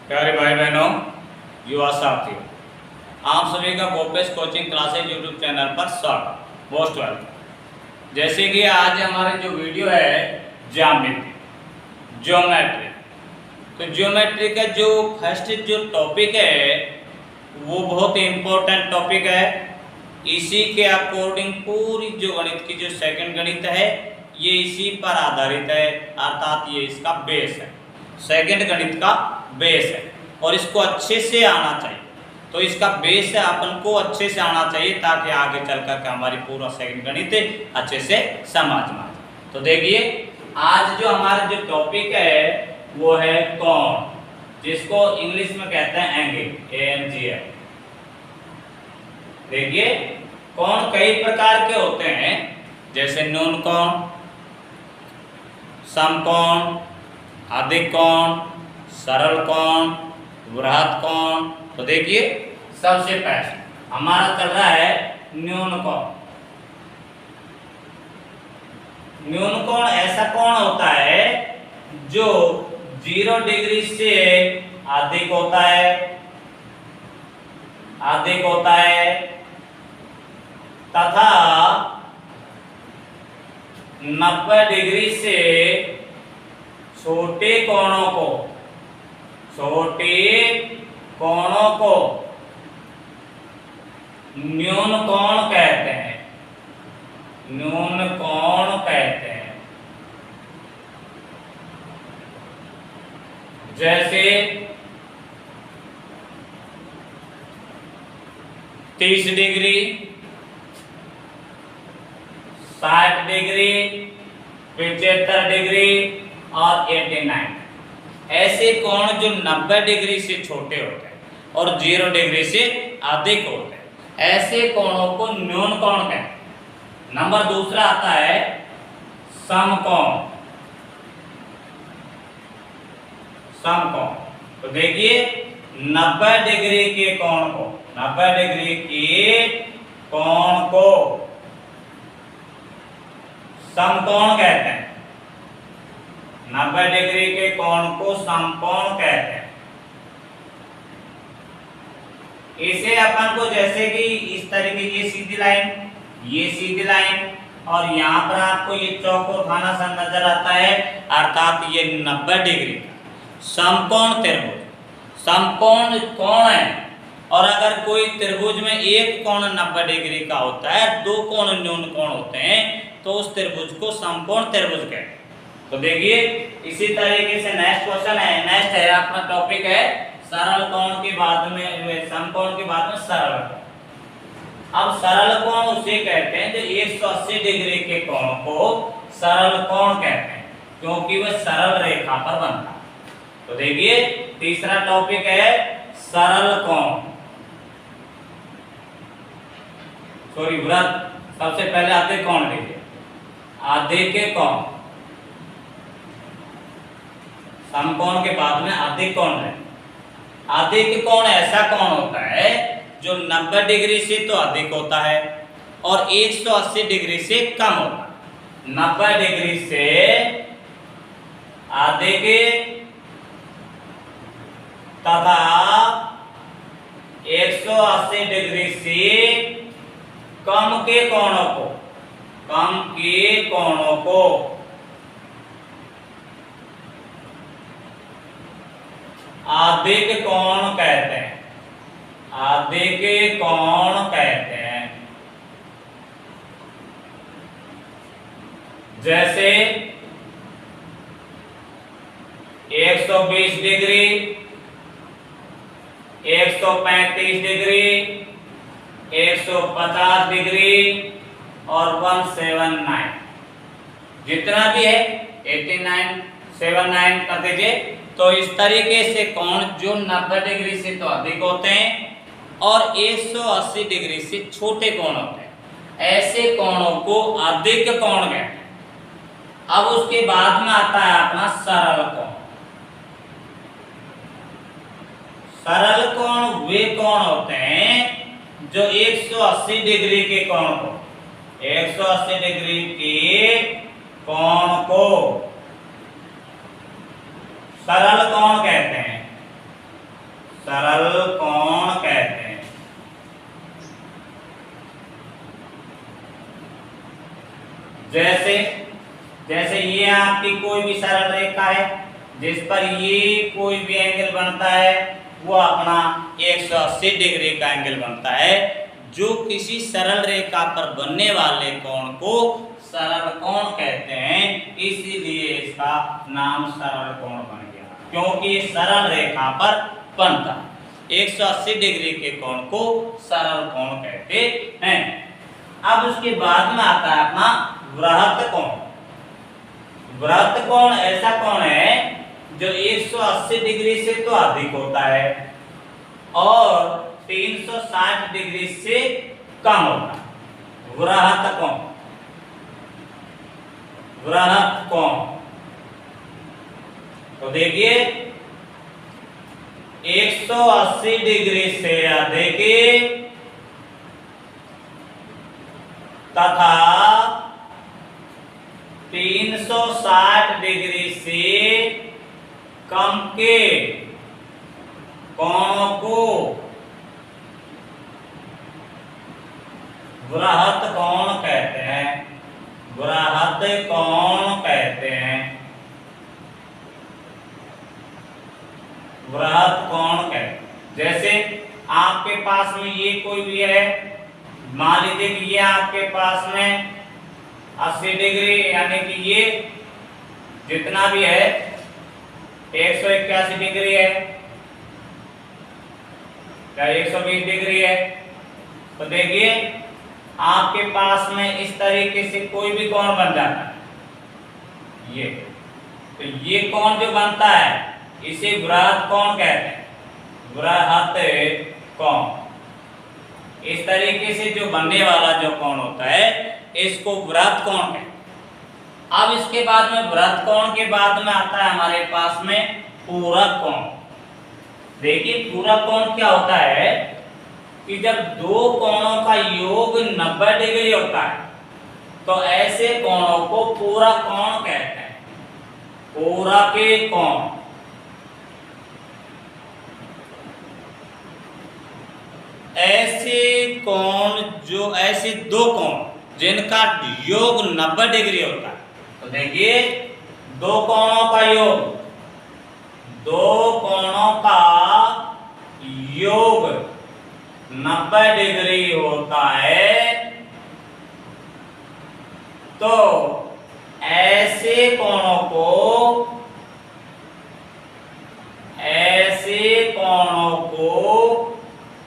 प्यारे भाई बहनों, युवा साथियों, आप सभी का Gopesh coaching classes YouTube channel पर स्वागत, मोस्ट वेलकम। जैसे कि आज हमारी जो वीडियो है ज्यामिति, ज्योमेट्री, तो ज्योमेट्री का जो फर्स्ट जो टॉपिक है वो बहुत इम्पोर्टेंट टॉपिक है। इसी के अकॉर्डिंग पूरी जो गणित की जो सेकंड गणित है ये इसी पर आधारित है, अर्थात ये इसका बेस है, सेकंड गणित का बेस है और इसको अच्छे से आना चाहिए। तो इसका बेस है अपन को अच्छे से आना चाहिए ताकि आगे चल कर हमारी पूरा सेकंड गणित अच्छे से समझ में आए। तो देखिए आज जो हमारा जो टॉपिक है वो है कोण, जिसको इंग्लिश में कहते हैं एंगल, ANGL। देखिए कोण कई प्रकार के होते हैं, जैसे न्यून कोण, समकोण, अधिक कोण, सरल कोण, वृहद कोण। तो देखिए सबसे पहले हमारा चल रहा है न्यून कोण। न्यून कोण ऐसा कोण होता है जो 0 डिग्री से अधिक होता है तथा 90 डिग्री से छोटे कोणों को न्यून कोण कहते हैं, न्यून कोण कहते हैं। जैसे 30 डिग्री, 60 डिग्री, 75 डिग्री और 89, ऐसे कोण जो 90 डिग्री से छोटे होते हैं और 0 डिग्री से अधिक होते हैं, ऐसे कोणों को न्यून कोण कहते हैं। नंबर दूसरा आता है समकोण। समकोण तो देखिए 90 डिग्री के कोण को, 90 डिग्री के कोण को समकोण कहते हैं। 90 डिग्री के कोण को समकोण कहते हैं। इसे अपन को जैसे कि इस तरीके ये सीधी लाइन और यहाँ पर आपको ये चौकोर खाना सा नजर आता है, अर्थात ये 90 डिग्री समकोण त्रिभुज। समकोण कोण है और अगर कोई त्रिभुज में एक कोण 90 डिग्री का होता है, 2 कोण न्यून कोण होते हैं, तो उस त्रिभुज को समकोण त्रिभुज कहते हैं। तो देखिए इसी तरीके से नेक्स्ट क्वेश्चन है, नेक्स्ट है अपना टॉपिक है सरल कोण के बाद में, समकोण के बाद में सरल कोण। अब सरल कोण उसे कहते हैं जो 180 डिग्री के कोण को सरल कोण कहते हैं, क्योंकि वह सरल रेखा पर बनता है। तो देखिए तीसरा टॉपिक है सरल कोण, सॉरी वृत्त। सबसे पहले आते कोण, देखिए अधिक कोण, समकोण के बाद में अधिक कोण है। अधिक कोण ऐसा कोण होता है जो 90 डिग्री से तो अधिक होता है और 180 डिग्री से कम होता है। 90 डिग्री से अधिक तथा 180 डिग्री से कम के कोणों को अधिक कोण कहते हैं, अधिक कोण कहते हैं। जैसे 120 डिग्री, 135 डिग्री, 150 डिग्री और 179, जितना भी है 89, 79 कर दीजिए। तो इस तरीके से कोण जो 90 डिग्री से तो अधिक होते हैं और 180 डिग्री से छोटे कोण होते हैं, ऐसे कोणों को अधिक कोण कहते हैं। अब उसके बाद में आता है अपना सरल कोण। सरल कोण वे कोण होते हैं जो 180 डिग्री के कोण को, 180 डिग्री के कोण को सरल कोण कहते हैं। सरल कोण कहते हैं। जैसे जैसे ये आपकी कोई भी सरल रेखा है जिस पर ये कोई भी एंगल बनता है वो अपना 180 डिग्री का एंगल बनता है। जो किसी सरल रेखा पर बनने वाले कोण को सरल कोण कहते हैं, इसीलिए इसका नाम सरल कोण बन गया, क्योंकि सरल रेखा पर बनता 180 डिग्री के कोण को सरल कोण कहते हैं। अब उसके बाद में आता है अपना वृहत कोण। वृहत कोण ऐसा कोण है जो 180 डिग्री से तो अधिक होता है और 360 डिग्री से कम होता है। वृहत कोण, वृहत कोण तो देखिए 180 डिग्री से अधिक तथा 360 डिग्री से कम के कोणों को वृहत कोण कहते हैं। वृहत कोण कहते हैं। वृहत कोण कहते हैं। जैसे आपके पास में ये कोई भी है, मान लीजिए कि ये आपके पास में 80 डिग्री यानी कि ये जितना भी है 181 डिग्री है या 120 डिग्री है, तो देखिए आपके पास में इस तरीके से कोई भी कोण बन जाता है। ये तो ये कोण जो बनता है इसे वृहत कोण कहते हैं। वृहत कोण इस तरीके से जो बनने वाला जो कोण होता है इसको वृहत कोण कहते हैं। अब इसके बाद में वृहत कोण के बाद में आता है हमारे पास में पूरक कोण। देखिए पूरक कोण क्या होता है कि जब दो कोणों का योग 90 डिग्री होता है तो ऐसे कोणों को पूरक कोण कहते हैं। पूरक कोण ऐसे कोण जो ऐसे दो कोण जिनका योग 90 डिग्री होता है। तो देखिए दो कोणों का योग, दो कोणों का योग 90 डिग्री होता है तो ऐसे कोणों को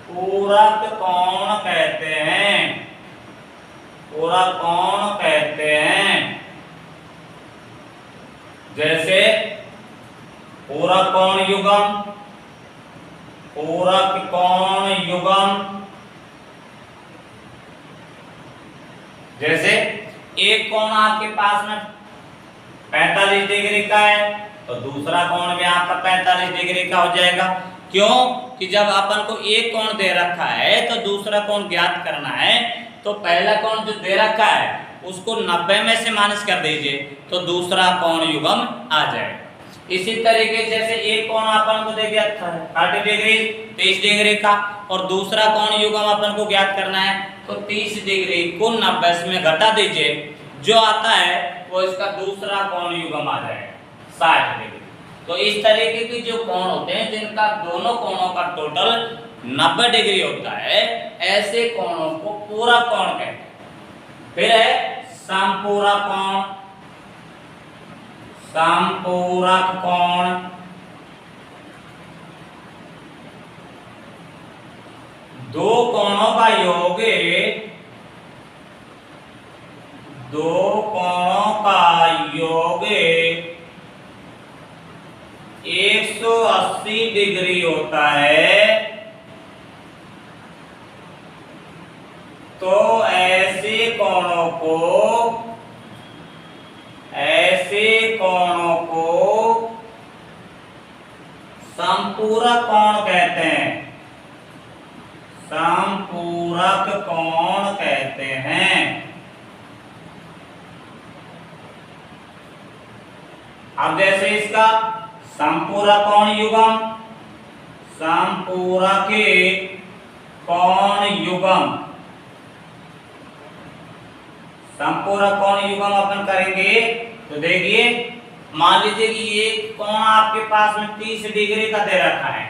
पूरक कोण कहते हैं। पूरक कोण कहते हैं। जैसे पूरक कोण युग्म, पूरक कोण युग्म। जैसे एक कोण आपके पास में 45 डिग्री का है तो दूसरा कोण भी आपका 45 डिग्री का हो जाएगा। क्यों कि जब अपन को एक कोण दे रखा है तो दूसरा कोण ज्ञात करना है तो पहला कोण जो दे रखा है उसको 90 में से माइनस कर दीजिए तो दूसरा कोण युग्म आ जाएगा। इसी तरीके से जैसे एक कोण अपन को दे दिया 30 डिग्री 30 डिग्री का और दूसरा कोण युग्म अपन को ज्ञात करना है तो 30 डिग्री को 90 में घटा दीजिए, जो आता है वो इसका दूसरा कोण युग्म आ जाएगा 60 डिग्री। तो इस तरीके के जो कोण होते हैं जिनका दोनों कोणों का टोटल 90 डिग्री होता है ऐसे कोणों को पूरक कोण कहते हैं। फिर है समपूरक कोण। समपूरक कोण दो कोणों का योग, दो कोणों का योग 180 डिग्री होता है तो ऐसे कोणों को समपूरक कोण कहते हैं। समपूरक कोण कहते हैं। अब जैसे इसका समपूरक कोण युग्म, संपूरक कोण युग्म, संपूरक कोण युग्म अपन करेंगे। तो देखिए मान लीजिए कि ये कोण आपके पास में 30 डिग्री का दे रखा है,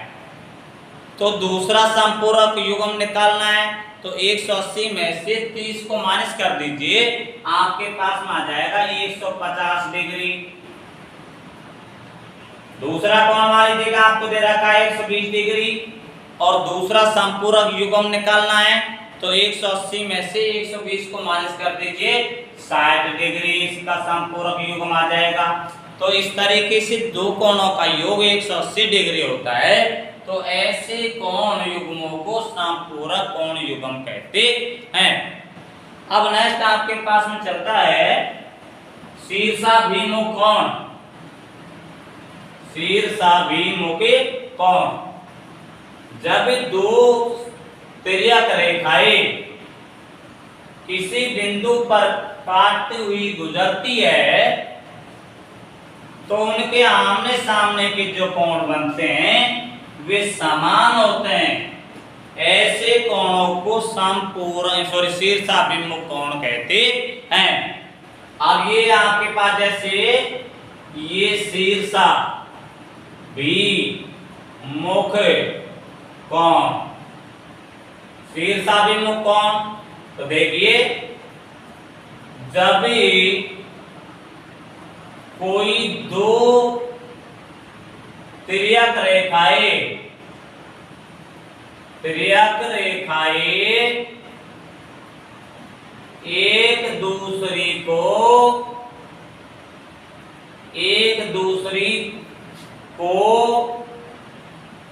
तो दूसरा संपूरक युग्म निकालना है। तो 180 में से 30 को माइनस कर दीजिए, आपके पास में आ जाएगा 150 डिग्री। दूसरा कोण मान लीजिएगा आपको दे रखा है 120 डिग्री, और दूसरा संपूरक युग्म निकालना है। तो 180 में से 120 को माइनस कर दीजिए, 60 डिग्री इसका संपूरक युग्म आ जाएगा। तो इस तरीके से दो कोणों का योग 180 डिग्री होता है। तो ऐसे कोण युग्मों को संपूरक कोण युग्म कहते हैं। अब नेक्स्ट आपके पास में चलता है शीर्षाभिमुख कोण। शीर्षाभिमुख कोण, जब दो तिर्यक रेखाएं किसी बिंदु पर काटती हुई गुजरती है, तो उनके आमने सामने के जो कोण बनते हैं वे समान होते हैं। ऐसे कोणों को शीर्षाभिमुख कोण कहते हैं। अब ये आपके पास जैसे ये शीर्षा भी मुख कोण, शीर्षाभिमुख कोण। तो देखिए जब भी कोई दो तिर्यक रेखाएं एक दूसरी को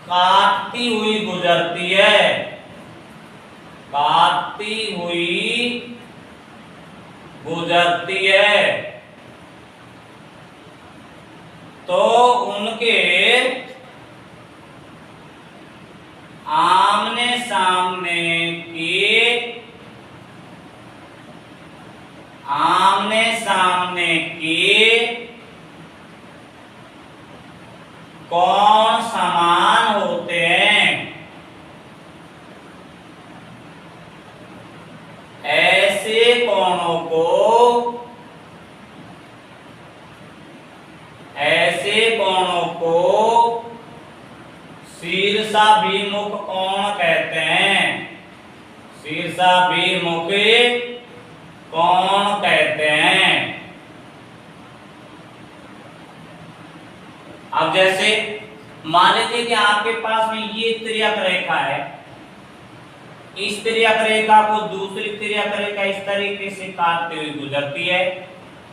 काटती हुई गुजरती है, तो उनके आमने सामने के कोण समान होते हैं। ऐसे कोणों को शीर्षाभिमुख कोण कहते हैं। शीर्षाभिमुख कोण कहते हैं। अब जैसे मान लीजिए कि आपके पास में ये तिर्यक रेखा है, इस तिर्यक रेखा को दूसरी तिर्यक रेखा इस तरीके से काटते हुए गुजरती है,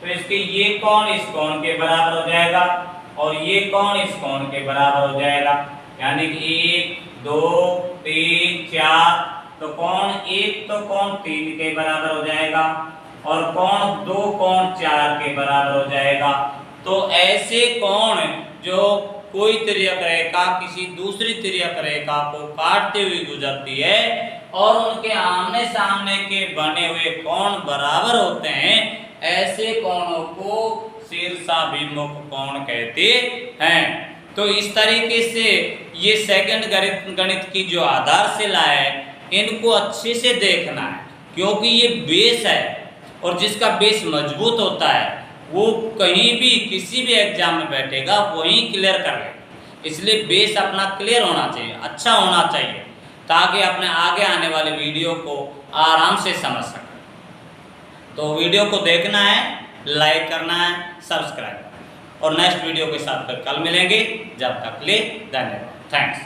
तो इसके ये कोण इस कोण के बराबर हो जाएगा और ये कोण इस कोण के बराबर हो जाएगा। यानी कि 1 2 3 4, तो कोण 1 तो कोण 3 के बराबर हो जाएगा और कोण 2 कोण 4 के बराबर हो जाएगा। तो ऐसे कोण जो कोई तिर्यक रेखा किसी दूसरी तिर्यक रेखा को काटते हुए गुजरती है और उनके आमने सामने के बने हुए कोण बराबर होते हैं, ऐसे कोणों को शीर्षाभिमुख कोण कहते हैं। तो इस तरीके से ये सेकंड गणित की जो आधारशिला है इनको अच्छे से देखना है, क्योंकि ये बेस है और जिसका बेस मजबूत होता है वो कहीं भी किसी भी एग्जाम में बैठेगा वहीं क्लियर कर ले। इसलिए बेस अपना क्लियर होना चाहिए, अच्छा होना चाहिए, ताकि अपने आगे आने वाले वीडियो को आराम से समझ सकें। तो वीडियो को देखना है, लाइक करना है, सब्सक्राइब करना है और नेक्स्ट वीडियो के साथ फिर कल मिलेंगे। जब तक के लिए धन्यवाद, थैंक्स।